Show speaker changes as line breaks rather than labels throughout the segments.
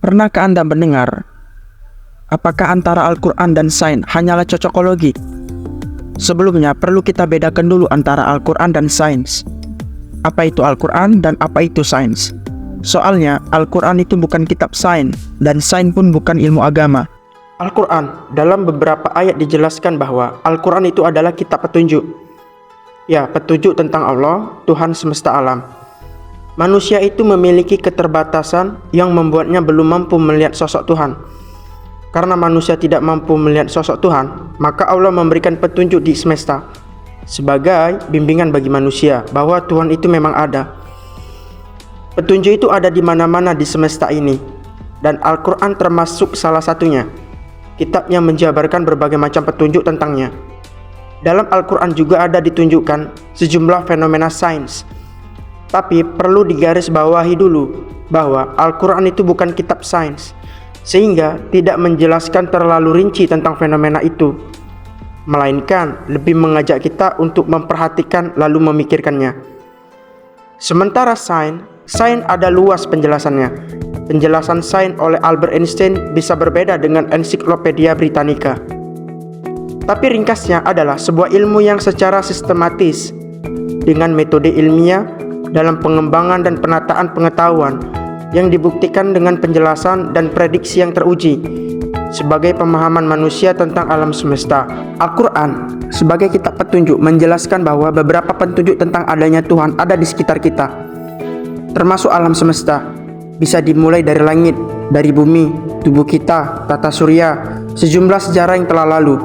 Pernahkah Anda mendengar, apakah antara Al-Quran dan sains hanyalah cocokologi? Sebelumnya, perlu kita bedakan dulu antara Al-Quran dan sains. Apa itu Al-Quran dan apa itu sains? Soalnya, Al-Quran itu bukan kitab sains, dan sains pun bukan ilmu agama. Al-Quran, dalam beberapa ayat dijelaskan bahwa Al-Quran itu adalah kitab petunjuk. Ya, petunjuk tentang Allah, Tuhan semesta alam. Manusia itu memiliki keterbatasan yang membuatnya belum mampu melihat sosok Tuhan. Karena manusia tidak mampu melihat sosok Tuhan, maka Allah memberikan petunjuk di semesta sebagai bimbingan bagi manusia bahwa Tuhan itu memang ada. Petunjuk itu ada di mana-mana di semesta ini, dan Al-Quran termasuk salah satunya. Kitab yang menjabarkan berbagai macam petunjuk tentangnya. Dalam Al-Quran juga ada ditunjukkan sejumlah fenomena sains. Tapi perlu digarisbawahi dulu bahwa Al-Quran itu bukan kitab sains, sehingga tidak menjelaskan terlalu rinci tentang fenomena itu, melainkan lebih mengajak kita untuk memperhatikan lalu memikirkannya. Sementara sains ada luas penjelasannya. Penjelasan sains oleh Albert Einstein bisa berbeda dengan Ensiklopedia Britannica. Tapi ringkasnya adalah sebuah ilmu yang secara sistematis dengan metode ilmiah dalam pengembangan dan penataan pengetahuan yang dibuktikan dengan penjelasan dan prediksi yang teruji sebagai pemahaman manusia tentang alam semesta. Al-Quran sebagai kitab petunjuk menjelaskan bahwa beberapa petunjuk tentang adanya Tuhan ada di sekitar kita, termasuk alam semesta. Bisa dimulai dari langit, dari bumi, tubuh kita, tata surya, sejumlah sejarah yang telah lalu,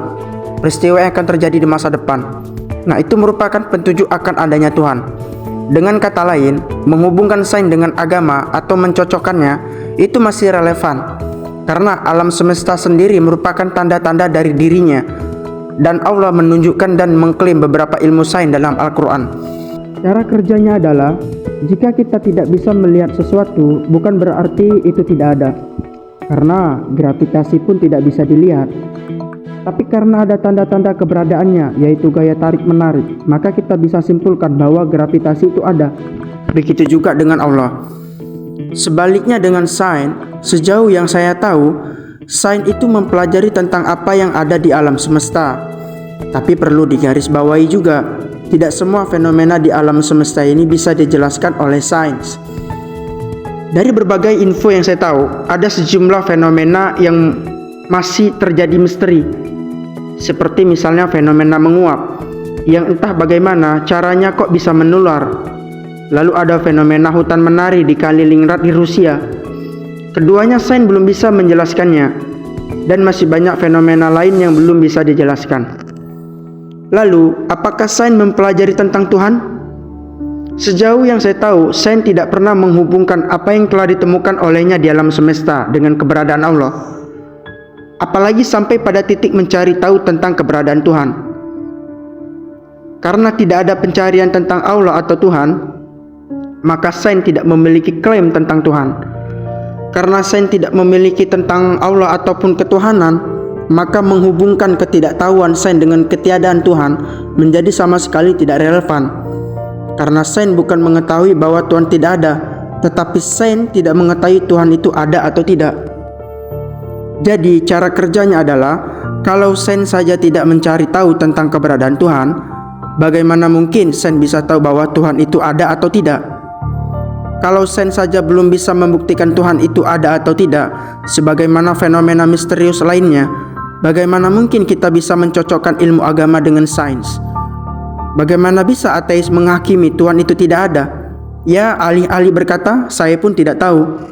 peristiwa yang akan terjadi di masa depan. Nah, itu merupakan petunjuk akan adanya Tuhan. Dengan kata lain, menghubungkan sains dengan agama atau mencocokkannya itu masih relevan, karena alam semesta sendiri merupakan tanda-tanda dari dirinya, dan Allah menunjukkan dan mengklaim beberapa ilmu sains dalam Al-Quran. Cara kerjanya adalah, jika kita tidak bisa melihat sesuatu, bukan berarti itu tidak ada, karena gravitasi pun tidak bisa dilihat. Tapi karena ada tanda-tanda keberadaannya, yaitu gaya tarik-menarik, maka kita bisa simpulkan bahwa gravitasi itu ada. Begitu juga dengan Allah. Sebaliknya dengan sains, sejauh yang saya tahu, sains itu mempelajari tentang apa yang ada di alam semesta. Tapi perlu digarisbawahi juga, tidak semua fenomena di alam semesta ini bisa dijelaskan oleh sains. Dari berbagai info yang saya tahu, ada sejumlah fenomena yang masih terjadi misteri. Seperti misalnya fenomena menguap, yang entah bagaimana caranya kok bisa menular. Lalu ada fenomena hutan menari di Kaliningrad di Rusia. Keduanya sains belum bisa menjelaskannya, dan masih banyak fenomena lain yang belum bisa dijelaskan. Lalu, apakah sains mempelajari tentang Tuhan? Sejauh yang saya tahu, sains tidak pernah menghubungkan apa yang telah ditemukan olehnya di alam semesta dengan keberadaan Allah. Apalagi sampai pada titik mencari tahu tentang keberadaan Tuhan. Karena tidak ada pencarian tentang Allah atau Tuhan, maka sains tidak memiliki klaim tentang Tuhan. Karena sains tidak memiliki tentang Allah ataupun ketuhanan, maka menghubungkan ketidaktahuan sains dengan ketiadaan Tuhan menjadi sama sekali tidak relevan. Karena sains bukan mengetahui bahwa Tuhan tidak ada, tetapi sains tidak mengetahui Tuhan itu ada atau tidak. Jadi cara kerjanya adalah, kalau sains saja tidak mencari tahu tentang keberadaan Tuhan, bagaimana mungkin sains bisa tahu bahwa Tuhan itu ada atau tidak? Kalau sains saja belum bisa membuktikan Tuhan itu ada atau tidak, sebagaimana fenomena misterius lainnya, bagaimana mungkin kita bisa mencocokkan ilmu agama dengan sains? Bagaimana bisa ateis menghakimi Tuhan itu tidak ada? Ya, ahli-ahli berkata, saya pun tidak tahu.